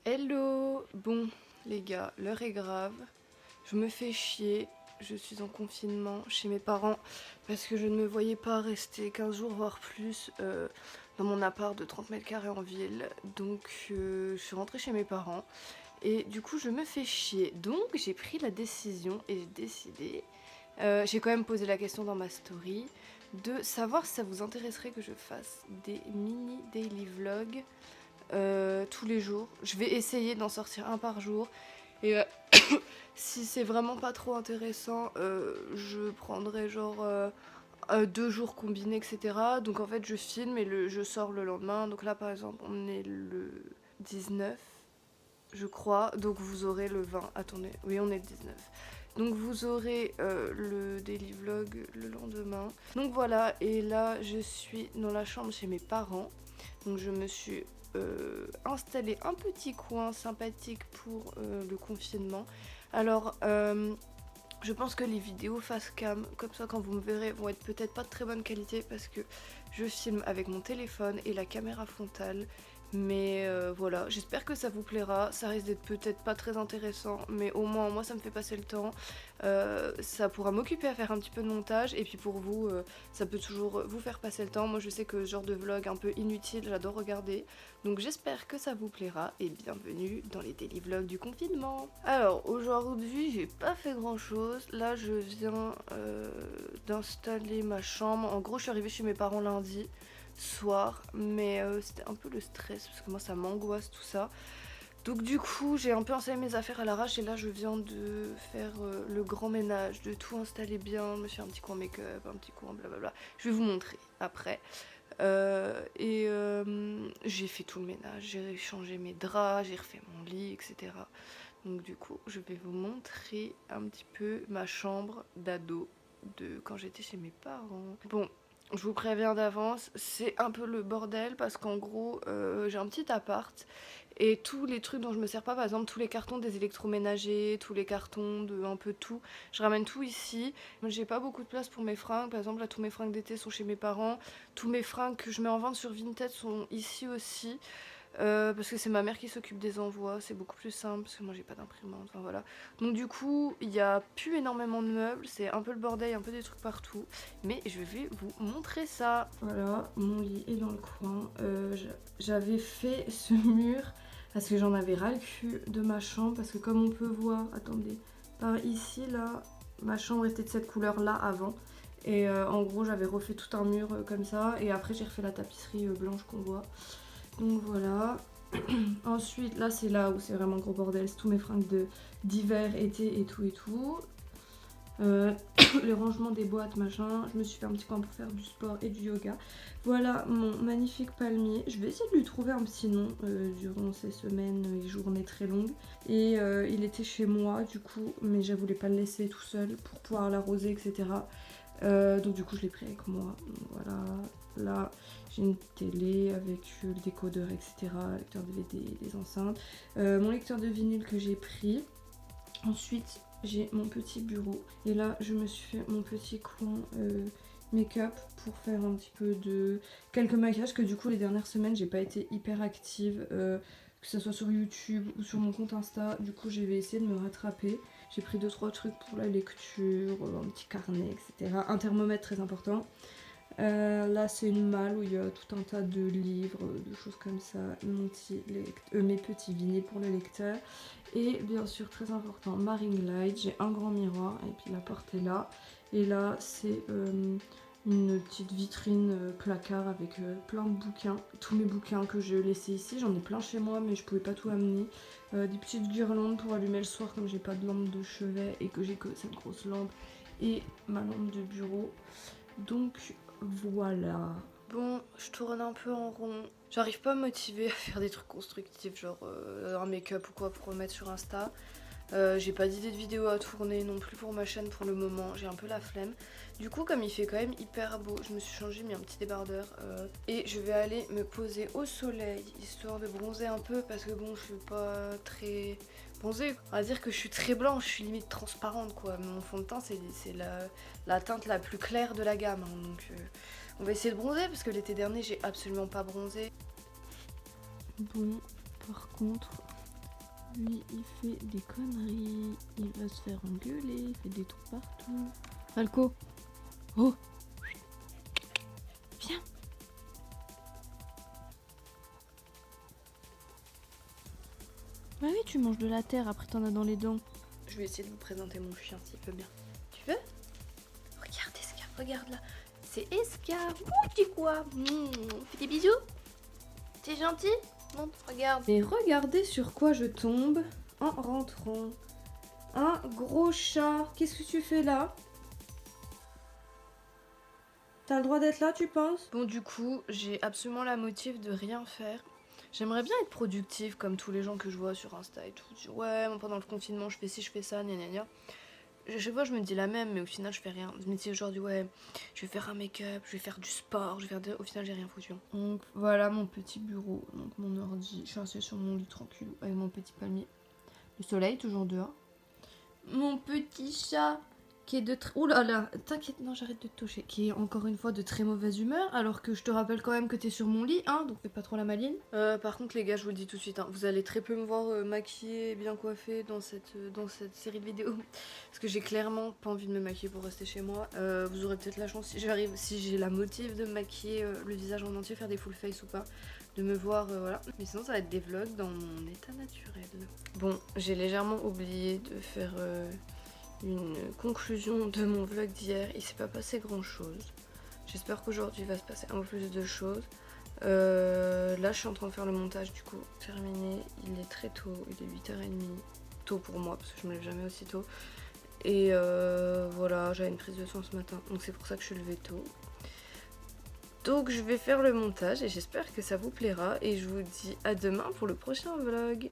Hello. Bon les gars, l'heure est grave, je me fais chier, je suis en confinement chez mes parents parce que je ne me voyais pas rester 15 jours voire plus dans mon appart de 30 mètres carrés en ville. Donc je suis rentrée chez mes parents et du coup je me fais chier. Donc j'ai pris la décision et j'ai décidé, j'ai quand même posé la question dans ma story, de savoir si ça vous intéresserait que je fasse des mini daily vlogs tous les jours. Je vais essayer d'en sortir un par jour. Et si c'est vraiment pas trop intéressant, je prendrai genre 2 jours combinés, etc. Donc en fait, je filme et je sors le lendemain. Donc là, par exemple, on est le 19, je crois. Donc vous aurez le 20. Attendez, oui, on est le 19. Donc vous aurez le daily vlog le lendemain. Donc voilà, et là, je suis dans la chambre chez mes parents. Donc je me suis installé un petit coin sympathique pour le confinement. Alors je pense que les vidéos face cam, comme ça quand vous me verrez, vont être peut-être pas de très bonne qualité parce que je filme avec mon téléphone et la caméra frontale. Mais voilà, j'espère que ça vous plaira. Ça risque d'être peut-être pas très intéressant, mais au moins moi ça me fait passer le temps. Ça pourra m'occuper à faire un petit peu de montage, et puis pour vous, ça peut toujours vous faire passer le temps. Moi je sais que ce genre de vlog un peu inutile, j'adore regarder. Donc j'espère que ça vous plaira et bienvenue dans les daily vlogs du confinement. Alors aujourd'hui j'ai pas fait grand chose. Là je viens d'installer ma chambre. En gros je suis arrivée chez mes parents lundi soir, mais c'était un peu le stress parce que moi ça m'angoisse tout ça. Donc du coup j'ai un peu installé mes affaires à l'arrache et là je viens de faire le grand ménage, de tout installer bien. Je me suis fait un petit coin make-up, un petit coin blablabla. Je vais vous montrer après. J'ai fait tout le ménage, j'ai changé mes draps, j'ai refait mon lit, etc. Donc du coup je vais vous montrer un petit peu ma chambre d'ado de quand j'étais chez mes parents. Bon, je vous préviens d'avance, c'est un peu le bordel parce qu'en gros j'ai un petit appart et tous les trucs dont je me sers pas, par exemple tous les cartons des électroménagers, tous les cartons de un peu tout, je ramène tout ici. J'ai pas beaucoup de place pour mes fringues, par exemple là tous mes fringues d'été sont chez mes parents, tous mes fringues que je mets en vente sur Vinted sont ici aussi. Parce que c'est ma mère qui s'occupe des envois, c'est beaucoup plus simple parce que moi j'ai pas d'imprimante, enfin voilà. Donc du coup, il y a plus énormément de meubles, c'est un peu le bordel, un peu des trucs partout, mais je vais vous montrer ça. Voilà, mon lit est dans le coin. J'avais fait ce mur parce que j'en avais ras le cul de ma chambre, parce que comme on peut voir, attendez, par ici là, ma chambre était de cette couleur là avant. Et en gros j'avais refait tout un mur comme ça, et après j'ai refait la tapisserie blanche qu'on voit. Donc voilà. Ensuite, là c'est là où c'est vraiment gros bordel, c'est tous mes fringues d'hiver, été et tout et tout. Le rangement des boîtes, machin. Je me suis fait un petit coin pour faire du sport et du yoga. Voilà mon magnifique palmier. Je vais essayer de lui trouver un petit nom durant ces semaines et journées très longues. Et il était chez moi du coup, mais je voulais pas le laisser tout seul pour pouvoir l'arroser, etc. Donc du coup je l'ai pris avec moi. Donc, voilà. Là j'ai une télé avec le décodeur, etc. Lecteur DVD, des enceintes. Mon lecteur de vinyle que j'ai pris. Ensuite j'ai mon petit bureau. Et là je me suis fait mon petit coin make-up pour faire un petit peu de quelques maquillages, que du coup les dernières semaines j'ai pas été hyper active, que ce soit sur YouTube ou sur mon compte Insta. Du coup je vais essayer de me rattraper. J'ai pris 2-3 trucs pour la lecture, un petit carnet, etc. Un thermomètre très important. Là c'est une malle où il y a tout un tas de livres, de choses comme ça, mes petits vinyles pour le lecteur, et bien sûr très important ma ring light. J'ai un grand miroir et puis la porte est là, et là c'est une petite vitrine placard avec plein de bouquins, tous mes bouquins que j'ai laissés ici. J'en ai plein chez moi mais je pouvais pas tout amener. Des petites guirlandes pour allumer le soir comme j'ai pas de lampe de chevet et que j'ai que cette grosse lampe, et ma lampe de bureau. Donc voilà. Bon, je tourne un peu en rond. J'arrive pas à me motiver à faire des trucs constructifs, genre un make-up ou quoi pour remettre sur Insta. J'ai pas d'idée de vidéo à tourner non plus pour ma chaîne pour le moment, j'ai un peu la flemme. Du coup, comme il fait quand même hyper beau, je me suis changé, mis un petit débardeur et je vais aller me poser au soleil histoire de bronzer un peu, parce que bon, je suis pas très bronzée. On va dire que je suis très blanche, je suis limite transparente quoi. Mon fond de teint c'est la teinte la plus claire de la gamme, hein. Donc on va essayer de bronzer parce que l'été dernier j'ai absolument pas bronzé. Bon, par contre, Lui, il fait des conneries. Il va se faire engueuler. Il fait des trous partout. Falco. Oh. Viens. Bah oui, tu manges de la terre, après t'en as dans les dents. Je vais essayer de vous présenter mon chien s'il peut bien. Tu veux? Regarde Escar, regarde là. C'est Escar. Ouh, tu quoi? Fais des bisous. T'es gentil? Montre, regarde. Et regardez sur quoi je tombe en rentrant. Un gros chat. Qu'est-ce que tu fais là? T'as le droit d'être là, tu penses? Bon, du coup, j'ai absolument la motive de rien faire. J'aimerais bien être productive comme tous les gens que je vois sur Insta et tout. Dire, ouais, moi, pendant le confinement, je fais ci, je fais ça, gna gna gna. Chaque fois, je me dis la même, mais au final, je fais rien. Je me dis aujourd'hui, ouais, je vais faire un make-up, je vais faire du sport, je vais faire au final, j'ai rien foutu. Donc voilà mon petit bureau, donc mon ordi. Je suis assise sur mon lit tranquille avec mon petit palmier. Le soleil, toujours dehors. Mon petit chat qui est de très... Ouh là là, t'inquiète, non, j'arrête de te toucher. Qui est encore une fois de très mauvaise humeur, alors que je te rappelle quand même que t'es sur mon lit, hein, donc fais pas trop la maline. Par contre, les gars, je vous le dis tout de suite, hein, vous allez très peu me voir maquillée et bien coiffée dans cette série de vidéos. Parce que j'ai clairement pas envie de me maquiller pour rester chez moi. Vous aurez peut-être la chance, si j'ai la motive de me maquiller le visage en entier, faire des full face ou pas, de me voir, voilà. Mais sinon, ça va être des vlogs dans mon état naturel. Bon, j'ai légèrement oublié de faire... une conclusion de mon vlog d'hier. Il s'est pas passé grand chose. J'espère qu'aujourd'hui va se passer un peu plus de choses. Là je suis en train de faire le montage du coup. Terminé, il est très tôt, il est 8h30. Tôt pour moi parce que je me lève jamais aussi tôt. Et voilà, j'avais une prise de sang ce matin. Donc c'est pour ça que je suis levée tôt. Donc je vais faire le montage et j'espère que ça vous plaira. Et je vous dis à demain pour le prochain vlog.